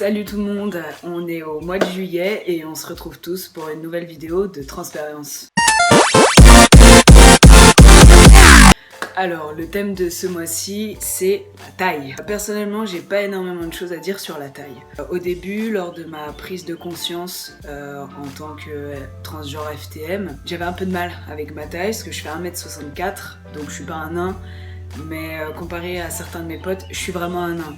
Salut tout le monde, on est au mois de juillet et on se retrouve tous pour une nouvelle vidéo de Transparence. Alors, le thème de ce mois-ci, c'est la taille. Personnellement, j'ai pas énormément de choses à dire sur la taille. Au début, lors de ma prise de conscience en tant que transgenre FTM, j'avais un peu de mal avec ma taille, parce que je fais 1m64, donc je suis pas un nain, mais comparé à certains de mes potes, je suis vraiment un nain.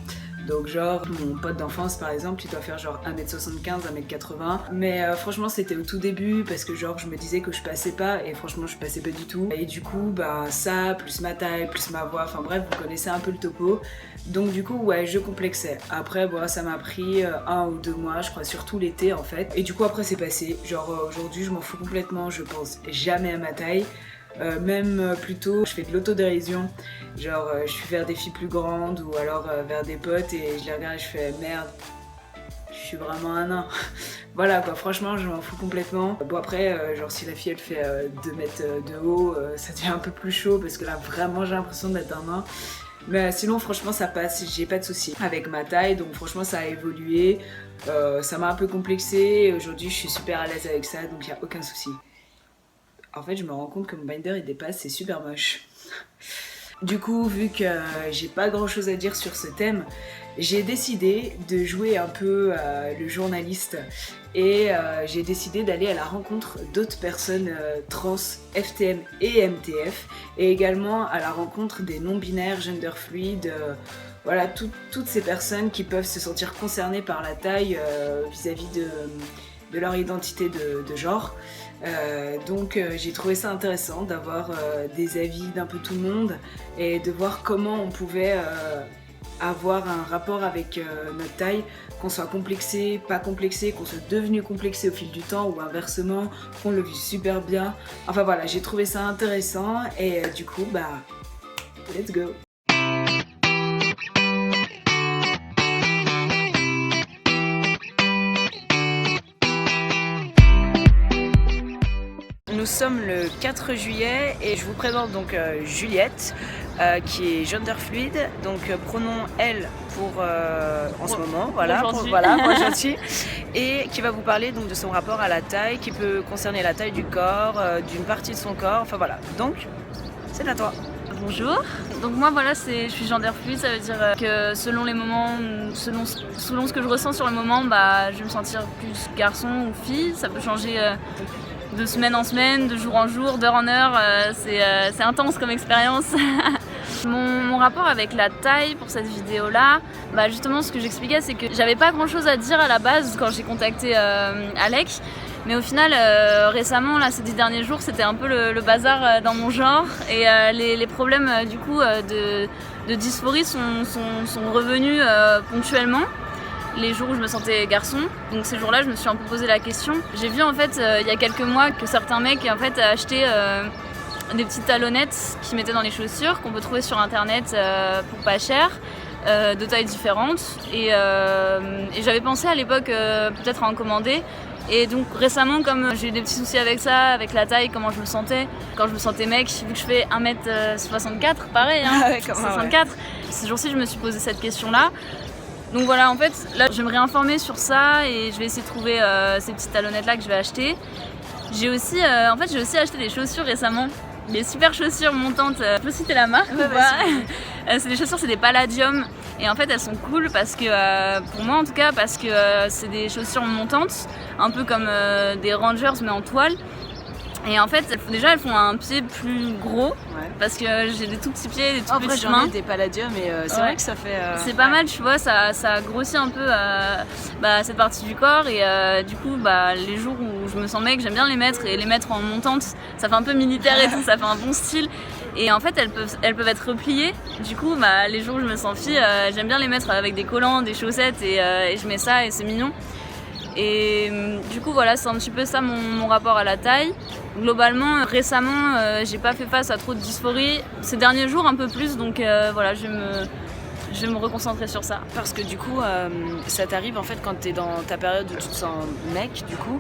Donc genre, mon pote d'enfance par exemple, il doit faire genre 1m75, 1m80. Mais franchement c'était au tout début parce que genre je me disais que je passais pas et franchement je passais pas du tout. Et du coup bah ça, plus ma taille, plus ma voix, enfin bref vous connaissez un peu le topo. Donc du coup ouais je complexais. Après bon, ça m'a pris 1 ou 2 mois je crois, surtout l'été en fait. Et du coup après c'est passé, genre aujourd'hui je m'en fous complètement, je pense jamais à ma taille. Même plutôt je fais de l'autodérision, genre je suis vers des filles plus grandes ou alors vers des potes et je les regarde et je fais merde, je suis vraiment un nain. Voilà quoi, franchement je m'en fous complètement. Bon après genre si la fille elle fait 2 mètres de haut, ça devient un peu plus chaud parce que là vraiment j'ai l'impression d'être un nain. Mais sinon franchement ça passe, j'ai pas de soucis avec ma taille, donc franchement ça a évolué, ça m'a un peu complexé et aujourd'hui je suis super à l'aise avec ça, donc il n'y a aucun souci. En fait, je me rends compte que mon binder il dépasse, c'est super moche. Du coup, vu que j'ai pas grand chose à dire sur ce thème, j'ai décidé de jouer un peu le journaliste et j'ai décidé d'aller à la rencontre d'autres personnes trans, FTM et MTF et également à la rencontre des non-binaires, gender fluides, voilà, toutes ces personnes qui peuvent se sentir concernées par la taille vis-à-vis de leur identité de genre. Donc j'ai trouvé ça intéressant d'avoir des avis d'un peu tout le monde et de voir comment on pouvait avoir un rapport avec notre taille, qu'on soit complexé, pas complexé, qu'on soit devenu complexé au fil du temps ou inversement, qu'on le vit super bien. Enfin voilà, j'ai trouvé ça intéressant et du coup bah let's go. Nous sommes le 4 juillet et je vous présente donc Juliette qui est gender fluide, donc pronom elle pour en ce moment, voilà, pour aujourd'hui, et qui va vous parler donc de son rapport à la taille, qui peut concerner la taille du corps, d'une partie de son corps, enfin voilà, donc c'est à toi. Bonjour, donc moi voilà, je suis gender fluide, ça veut dire que selon les moments, selon ce que je ressens sur le moment, bah, je vais me sentir plus garçon ou fille, ça peut changer de semaine en semaine, de jour en jour, d'heure en heure, c'est intense comme expérience. Mon rapport avec la taille pour cette vidéo là, bah justement ce que j'expliquais c'est que j'avais pas grand chose à dire à la base quand j'ai contacté Alec. Mais au final, récemment, là, ces 10 derniers jours, c'était un peu le bazar dans mon genre. Et les problèmes du coup de dysphorie sont revenus ponctuellement. Les jours où je me sentais garçon. Donc ces jours-là, je me suis un peu posé la question. J'ai vu en fait, il y a quelques mois, que certains mecs en fait achetaient des petites talonnettes qu'ils mettaient dans les chaussures, qu'on peut trouver sur internet pour pas cher, de tailles différentes. Et j'avais pensé à l'époque peut-être à en commander. Et donc récemment, comme j'ai eu des petits soucis avec ça, avec la taille, comment je me sentais, quand je me sentais mec, vu que je fais 1m64, pareil, hein, Ah ouais, 64. Ouais. Ces jours-ci, je me suis posé cette question-là. Donc voilà, en fait, là, je vais me réinformer sur ça et je vais essayer de trouver ces petites talonnettes-là que je vais acheter. J'ai aussi acheté des chaussures récemment. Des super chaussures montantes, je peux citer la marque ou pas? C'est des chaussures, c'est des Palladium. Et en fait elles sont cool parce que, pour moi en tout cas, parce que c'est des chaussures montantes, un peu comme des Rangers mais en toile. Et en fait elles font un pied plus gros, ouais. Parce que j'ai des tout petits pieds, des tout petites mains. Des Palladium et c'est vrai que ça fait... C'est pas mal, tu vois, ça grossit un peu cette partie du corps et du coup les jours où je me sens mec, j'aime bien les mettre et les mettre en montante, ça fait un peu militaire et tout, ça fait un bon style. Et en fait elles peuvent être repliées, du coup les jours où je me sens fille, j'aime bien les mettre avec des collants, des chaussettes et je mets ça et c'est mignon. Et du coup voilà, c'est un petit peu ça mon rapport à la taille. Globalement, récemment, j'ai pas fait face à trop de dysphorie. Ces derniers jours un peu plus, donc voilà, je je vais me reconcentrer sur ça. Parce que du coup, ça t'arrive en fait quand t'es dans ta période où tu te sens mec, du coup,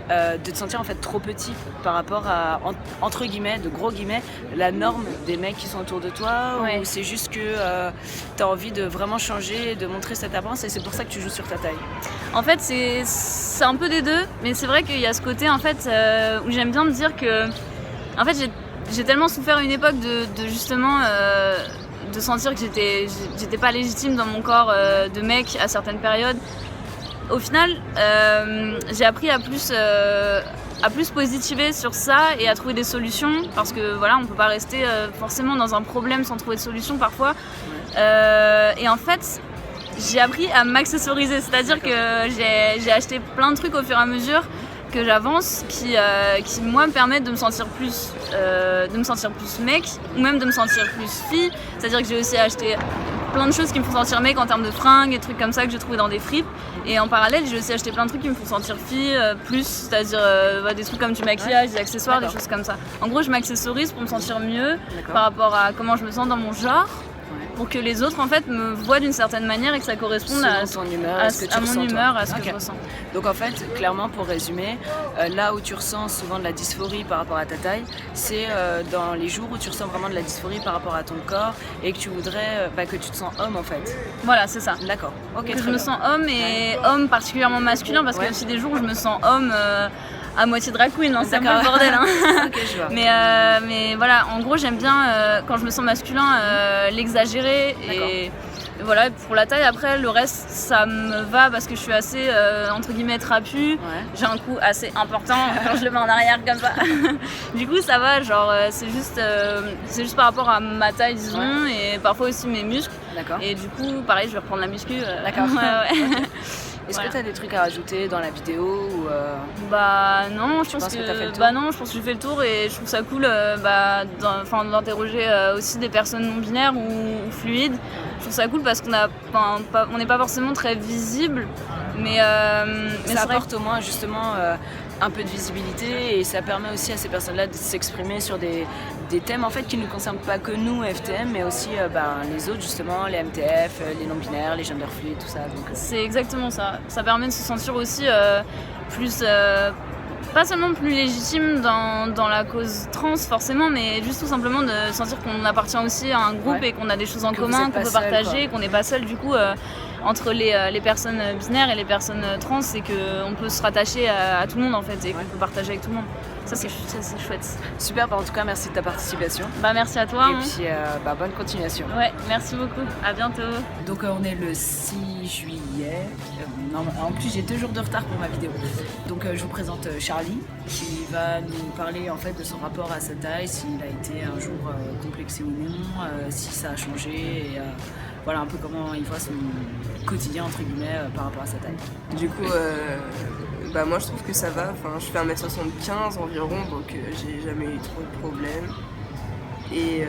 de te sentir en fait trop petit par rapport à, entre guillemets, de gros guillemets, la norme des mecs qui sont autour de toi, Ouais. ou c'est juste que t'as envie de vraiment changer, de montrer cette apparence et c'est pour ça que tu joues sur ta taille. En fait, c'est un peu des deux, mais c'est vrai qu'il y a ce côté en fait où j'aime bien me dire que, en fait, j'ai tellement souffert à une époque de justement de sentir que j'étais pas légitime dans mon corps de mec à certaines périodes. Au final, j'ai appris à plus positiver sur ça et à trouver des solutions, parce que voilà, on peut pas rester forcément dans un problème sans trouver de solution parfois. Et en fait, j'ai appris à m'accessoriser, c'est-à-dire que j'ai acheté plein de trucs au fur et à mesure que j'avance qui moi me permettent de me sentir plus mec, ou même de me sentir plus fille. C'est-à-dire que j'ai aussi acheté plein de choses qui me font sentir mec en termes de fringues et trucs comme ça que j'ai trouvé dans des fripes. Et en parallèle, j'ai aussi acheté plein de trucs qui me font sentir fille plus, c'est-à-dire des trucs comme du maquillage, des accessoires, des choses comme ça. En gros, je m'accessorise pour me sentir mieux par rapport à comment je me sens dans mon genre, pour que les autres en fait me voient d'une certaine manière et que ça corresponde à ton humeur, à ce que tu mon ressens, humeur, toi. à ce que Ok. je ressens. Donc en fait, clairement pour résumer, là où tu ressens souvent de la dysphorie par rapport à ta taille, c'est dans les jours où tu ressens vraiment de la dysphorie par rapport à ton corps et que tu voudrais que tu te sens homme en fait. Voilà, c'est ça. D'accord. Ok. Que très je me bien. sens homme et homme particulièrement masculin, parce qu'il y a aussi des jours où je me sens homme à moitié drag queen, hein, c'est un peu le D'accord. bordel. Hein. Ok, je vois. Mais voilà, en gros j'aime bien quand je me sens masculin l'exagérer et voilà, pour la taille après le reste ça me va parce que je suis assez entre guillemets trapue, j'ai un cou assez important quand je le mets en arrière comme ça. Du coup ça va, genre c'est juste par rapport à ma taille disons et parfois aussi mes muscles. D'accord. Et du coup pareil je vais reprendre la muscu. D'accord. Ouais. Ok. Est-ce Voilà. que tu as des trucs à rajouter dans la vidéo ou Bah non, je pense penses que t'as fait le tour bah non, je pense que j'ai fait le tour et je trouve ça cool d'interroger aussi des personnes non binaires ou fluides. Je trouve ça cool parce on n'est pas forcément très visible, mais ça c'est vrai apporte au moins justement un peu de visibilité et ça permet aussi à ces personnes-là de s'exprimer sur des thèmes en fait qui ne concernent pas que nous FTM mais aussi les autres justement, les MTF, les non-binaires, les genderfluides, tout ça. Donc, c'est exactement ça. Ça permet de se sentir aussi plus pas seulement plus légitime dans la cause trans forcément, mais juste tout simplement de sentir qu'on appartient aussi à un groupe et qu'on a des choses en Que vous commun, êtes qu'on pas peut seul, partager, qu'on n'est pas seul du coup entre les personnes binaires et les personnes trans, et qu'on peut se rattacher à tout le monde en fait et qu'on peut partager avec tout le monde. Ça c'est chouette. super, en tout cas merci de ta participation Bah merci à toi. et puis bonne continuation. Ouais, merci beaucoup. À bientôt. Donc on est le 6 juillet. Non, en plus j'ai 2 jours de retard pour ma vidéo. Donc je vous présente Charlie qui va nous parler en fait de son rapport à sa taille, s'il a été un jour complexé ou non, si ça a changé et voilà un peu comment il voit son quotidien entre guillemets par rapport à sa taille. Du coup, moi je trouve que ça va. Enfin, je fais 1m75 environ, donc j'ai jamais eu trop de problèmes. Et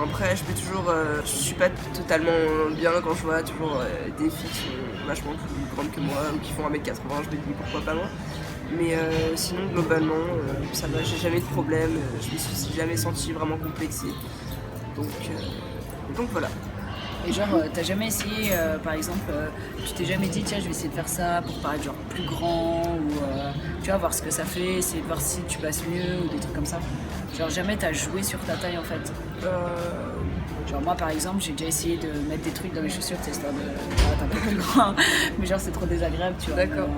après, je peux toujours. Je suis pas totalement bien quand je vois toujours des filles qui sont vachement plus grandes que moi ou qui font 1m80. Je me dis pourquoi pas moi. Mais sinon, globalement, ça va. J'ai jamais eu de problème. Je me suis jamais sentie vraiment complexée. Donc voilà. Et genre, t'as jamais essayé, par exemple, tu t'es jamais dit, tiens, je vais essayer de faire ça pour paraître genre plus grand, ou tu vois, voir ce que ça fait, essayer de voir si tu passes mieux, ou des trucs comme ça. Genre, jamais t'as joué sur ta taille en fait. Genre, moi par exemple, j'ai déjà essayé de mettre des trucs dans mes chaussures, tu sais, histoire de paraître un peu plus grand, mais genre, c'est trop désagréable, tu vois. D'accord.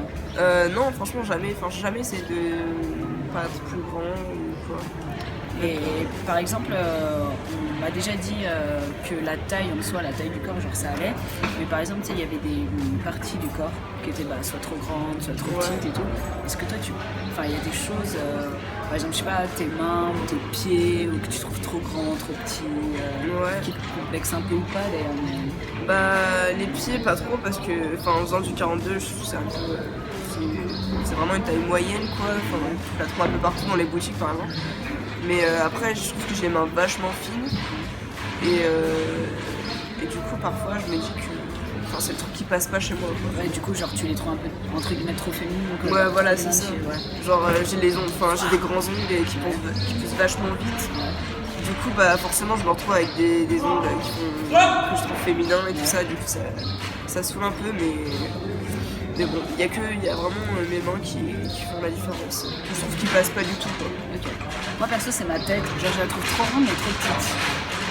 Non, franchement, jamais. Enfin, j'ai jamais essayé de paraître plus grand ou quoi. Et par exemple, on m'a déjà dit que la taille en soi, la taille du corps, genre ça allait. Mais par exemple, tu sais, il y avait des parties du corps qui étaient soit trop grandes, soit trop petites et tout. Est-ce que toi, il y a des choses, par exemple, je sais pas, tes mains ou tes pieds, ou que tu trouves trop grands, trop petits, qui te complexent un peu ou pas d'ailleurs mais... Les pieds, pas trop, parce que en faisant du 42, je trouve que c'est un peu. C'est vraiment une taille moyenne, quoi. Enfin, tu la trouves un peu partout dans les boutiques, par exemple. Mais après, je trouve que j'ai les mains vachement fines. Et du coup, parfois, je me dis que c'est le truc qui passe pas chez moi, quoi. Ouais, du coup, genre, tu les trouves un peu, entre guillemets, trop féminines. Donc, Ouais, voilà, c'est ça. Ouais. Genre, j'ai des grands ongles qui poussent vachement vite. Du coup, bah forcément, je me retrouve avec des ongles que je trouve féminins et tout ça. Du coup, ça saoule un peu, mais bon, il y a vraiment mes mains qui font la différence. Je trouve qu'ils passent pas du tout, quoi. Ok. Moi perso c'est ma tête, genre je la trouve trop ronde mais trop petite.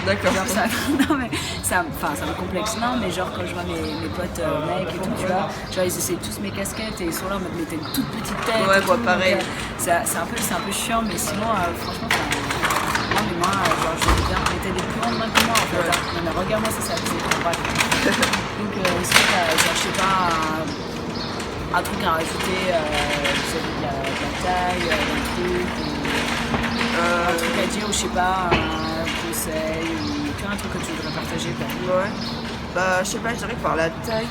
D'accord. Genre ça, non mais ça me complexe, non mais genre quand je vois mes potes mecs et tout, tu vois, genre ils essayent tous mes casquettes et ils sont là en mode mais t'as une toute petite tête. Ouais, et moi tout, pareil. donc, c'est un peu chiant, mais sinon franchement non mais moi genre je veux bien, mais t'as des plus grandes mains que moi en fait. Ouais. Non mais regarde-moi ça c'est trop bref. Donc est-ce que t'as genre je sais pas un truc à rajouter vis-à-vis de la taille, d'un truc un truc à dire ou je sais pas, un conseil ou tu vois un truc que tu voudrais partager quoi. Ouais. Bah, je sais pas, je dirais que par la taille,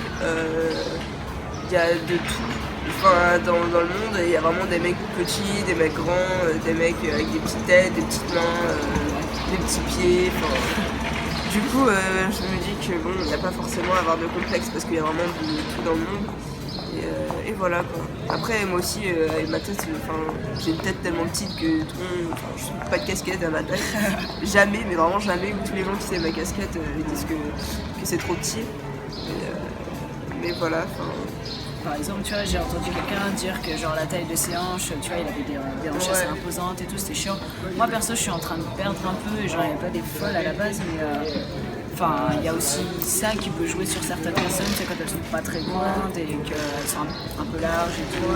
il y a de tout. Enfin, dans le monde, il y a vraiment des mecs petits, des mecs grands, des mecs avec des petites têtes, des petites mains, des petits pieds. Du coup, je me dis que bon, il n'y a pas forcément à avoir de complexe parce qu'il y a vraiment de tout dans le monde. Et voilà quoi. Après, moi aussi, avec ma tête, j'ai une tête tellement petite que tout le monde. Je trouve pas de casquette à ma tête. Jamais, mais vraiment jamais. Où tous les gens qui savent ma casquette ils disent que c'est trop petit. Mais voilà. Par exemple, tu vois, j'ai entendu quelqu'un dire que genre la taille de ses hanches, tu vois, il avait des hanches assez imposantes et tout, c'était chiant. Moi perso, je suis en train de perdre un peu, et j'en avais pas des folles à la base, mais enfin, il y a aussi ça qui peut jouer sur certaines personnes, c'est quand elles sont pas très grandes et qu'elles sont un peu larges et tout.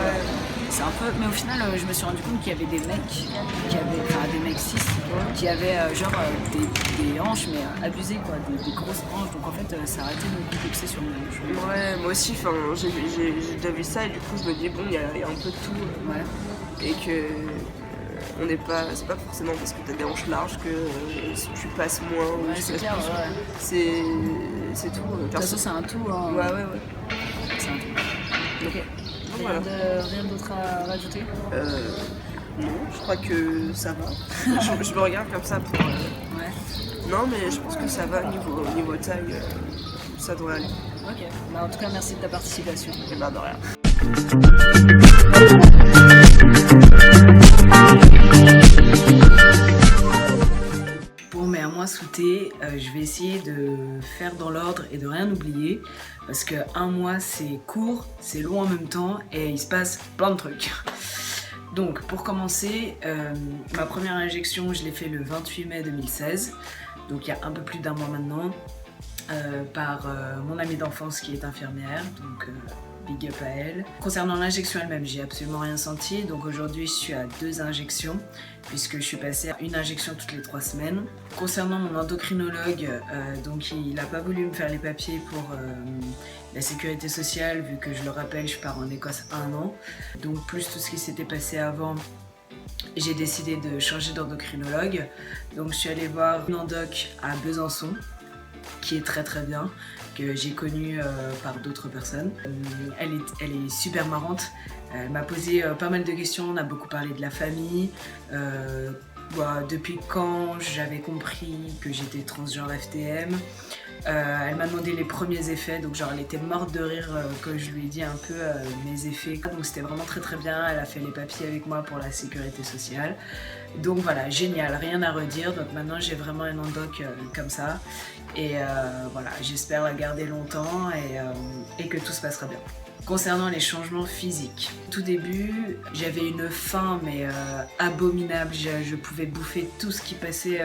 C'est un peu, mais au final, je me suis rendu compte qu'il y avait des mecs des mecs cis qui avaient des hanches mais abusées quoi, des grosses hanches. Donc en fait, ça a arrêté de me complexer sur mes hanches. Ouais, moi aussi, j'ai déjà vu ça et du coup je me dis bon, il y a un peu de tout et que on n'est pas, c'est pas forcément parce que t'as des hanches larges que tu passes moins ou tu passes plus. C'est tout. De toute façon, c'est un tout. Hein. Ouais. C'est un tout. Ok. Voilà. Rien d'autre à rajouter? Non, je crois que ça va. je me regarde comme ça pour. Ouais. Non, mais je pense que ça va niveau taille, ça devrait aller. Ok. Bah, en tout cas, merci de ta participation. Et bah de rien. Bon, mais à moins sauter, je vais essayer de faire dans l'ordre et de rien oublier. Parce que un mois, c'est court, c'est long en même temps et il se passe plein de trucs. Donc, pour commencer, ma première injection, je l'ai fait le 28 mai 2016. Donc, il y a un peu plus d'un mois maintenant. Par mon amie d'enfance qui est infirmière. Donc, big up à elle. Concernant l'injection elle-même, j'ai absolument rien senti. Donc aujourd'hui, je suis à 2 injections puisque je suis passée à 1 injection toutes les 3 semaines. Concernant mon endocrinologue, donc il n'a pas voulu me faire les papiers pour la sécurité sociale vu que je le rappelle, je pars en Écosse 1 an. Donc plus tout ce qui s'était passé avant, j'ai décidé de changer d'endocrinologue. Donc je suis allée voir une endoc à Besançon qui est très très bien, que j'ai connue par d'autres personnes. Elle est super marrante, elle m'a posé pas mal de questions, on a beaucoup parlé de la famille, depuis quand j'avais compris que j'étais transgenre FTM. Elle m'a demandé les premiers effets, donc genre elle était morte de rire quand je lui ai dit un peu mes effets. Donc c'était vraiment très très bien, elle a fait les papiers avec moi pour la sécurité sociale. Donc voilà, génial, rien à redire. Donc maintenant j'ai vraiment un endoc comme ça. Et voilà, j'espère la garder longtemps et que tout se passera bien. Concernant les changements physiques, tout début, j'avais une faim mais abominable, je pouvais bouffer tout ce qui passait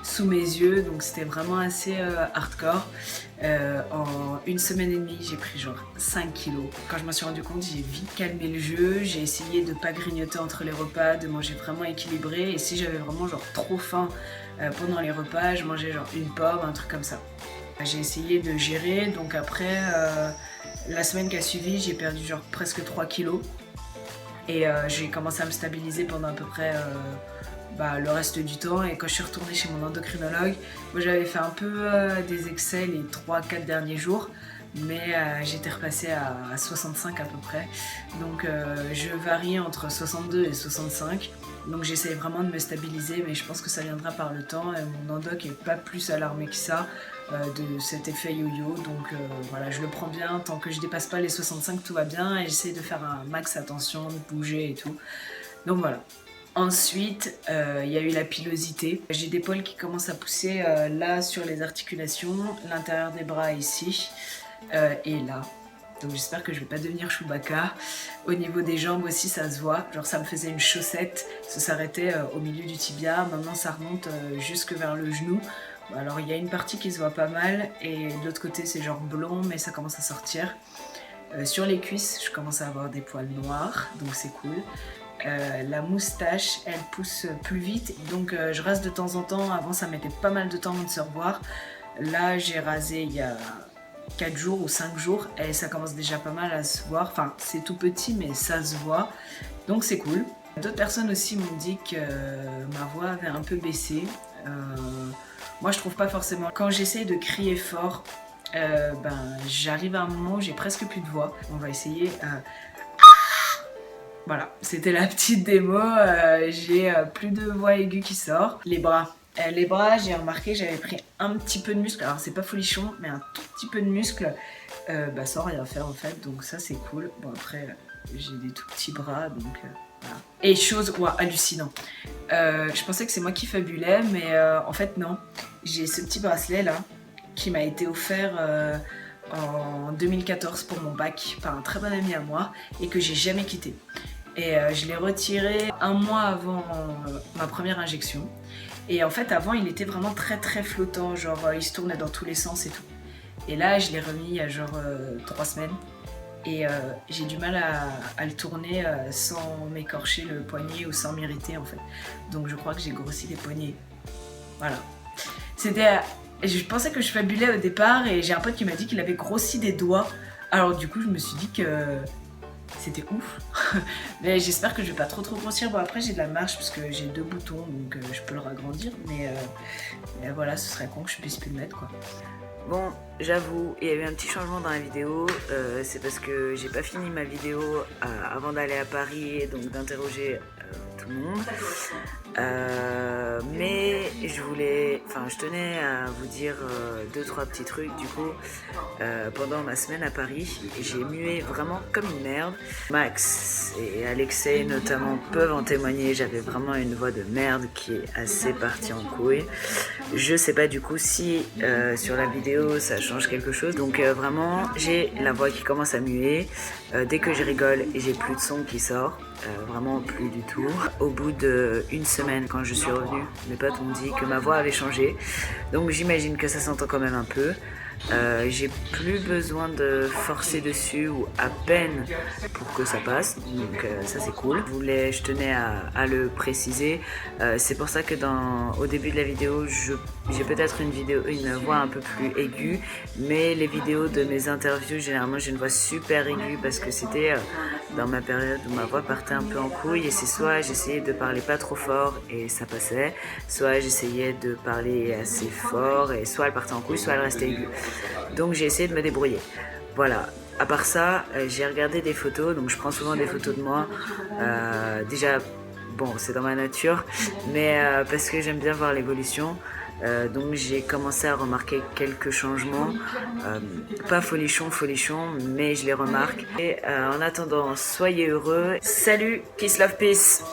sous mes yeux, donc c'était vraiment assez hardcore. En 1 semaine et demie, j'ai pris genre 5 kilos. Quand je m'en suis rendu compte, j'ai vite calmé le jeu, j'ai essayé de pas grignoter entre les repas, de manger vraiment équilibré, et si j'avais vraiment genre trop faim pendant les repas, je mangeais genre une pomme, un truc comme ça. J'ai essayé de gérer, donc après la semaine qui a suivi, j'ai perdu genre presque 3 kilos et j'ai commencé à me stabiliser pendant à peu près le reste du temps. Et quand je suis retournée chez mon endocrinologue, moi j'avais fait un peu des excès les 3-4 derniers jours, mais j'étais repassée à 65 à peu près. Donc je varie entre 62 et 65. Donc j'essaye vraiment de me stabiliser, mais je pense que ça viendra par le temps. Et mon endoc est pas plus alarmé que ça de cet effet yo-yo. Donc voilà, je le prends bien. Tant que je dépasse pas les 65, tout va bien. Et j'essaye de faire un max attention, de bouger et tout. Donc voilà. Ensuite, il y a eu la pilosité. J'ai des poils qui commencent à pousser là sur les articulations, l'intérieur des bras ici et là. Donc j'espère que je vais pas devenir Chewbacca. Au niveau des jambes aussi ça se voit, genre ça me faisait une chaussette, ça s'arrêtait au milieu du tibia, maintenant ça remonte jusque vers le genou. Alors il y a une partie qui se voit pas mal et de l'autre côté c'est genre blond mais ça commence à sortir. Sur les cuisses je commence à avoir des poils noirs donc c'est cool. La moustache elle pousse plus vite donc je rase de temps en temps, avant ça mettait pas mal de temps avant de se revoir. Là j'ai rasé il y a 4 jours ou 5 jours et ça commence déjà pas mal à se voir, enfin c'est tout petit mais ça se voit donc c'est cool. D'autres personnes aussi m'ont dit que ma voix avait un peu baissé. Moi je trouve pas forcément. Quand j'essaye de crier fort, j'arrive à un moment où j'ai presque plus de voix. On va essayer. Voilà, c'était la petite démo, j'ai plus de voix aiguë qui sort. Les bras, j'ai remarqué, j'avais pris un petit peu de muscle, alors c'est pas folichon, mais un tout petit peu de muscle, sans rien faire en fait, donc ça c'est cool. Bon après, j'ai des tout petits bras, donc voilà. Et chose, hallucinant, je pensais que c'est moi qui fabulais, mais en fait non. J'ai ce petit bracelet là, qui m'a été offert en 2014 pour mon bac par un très bon ami à moi, et que j'ai jamais quitté. Et je l'ai retiré un mois avant ma première injection. Et en fait avant il était vraiment très très flottant, genre il se tournait dans tous les sens et tout. Et là je l'ai remis il y a genre 3 semaines. Et j'ai du mal à le tourner sans m'écorcher le poignet ou sans m'irriter en fait. Donc je crois que j'ai grossi les poignets. Voilà. Je pensais que je fabulais au départ et j'ai un pote qui m'a dit qu'il avait grossi des doigts. Alors du coup je me suis dit que c'était ouf. Mais j'espère que je vais pas trop grossir. Bon après j'ai de la marge parce que j'ai 2 boutons donc je peux le ragrandir. Mais voilà, ce serait con que je puisse plus le mettre quoi. Bon, j'avoue, il y a eu un petit changement dans la vidéo, c'est parce que j'ai pas fini ma vidéo avant d'aller à Paris et donc d'interroger tout le monde. Mais je tenais à vous dire 2-3 petits trucs du coup. Pendant ma semaine à Paris, j'ai mué vraiment comme une merde. Max et Alexei notamment peuvent en témoigner, j'avais vraiment une voix de merde qui est assez partie en couille. Je sais pas du coup si sur la vidéo ça change quelque chose, donc vraiment j'ai la voix qui commence à muer. Dès que je rigole j'ai plus de son qui sort. Vraiment plus du tout. Au bout d'une semaine quand je suis revenue, mes potes m'ont dit que ma voix avait changé, donc j'imagine que ça s'entend quand même un peu. J'ai plus besoin de forcer dessus ou à peine pour que ça passe, donc ça c'est cool. Je tenais à le préciser. C'est pour ça que au début de la vidéo j'ai peut-être une voix un peu plus aiguë, mais les vidéos de mes interviews généralement j'ai une voix super aiguë parce que c'était dans ma période où ma voix partait un peu en couille, et c'est soit j'essayais de parler pas trop fort et ça passait, soit j'essayais de parler assez fort et soit elle partait en couille, soit elle restait aiguë. Donc j'ai essayé de me débrouiller. Voilà. À part ça, j'ai regardé des photos, donc je prends souvent des photos de moi. Déjà, bon, c'est dans ma nature, mais parce que j'aime bien voir l'évolution. Donc j'ai commencé à remarquer quelques changements, pas folichon, mais je les remarque. Et en attendant, soyez heureux. Salut, kiss love peace.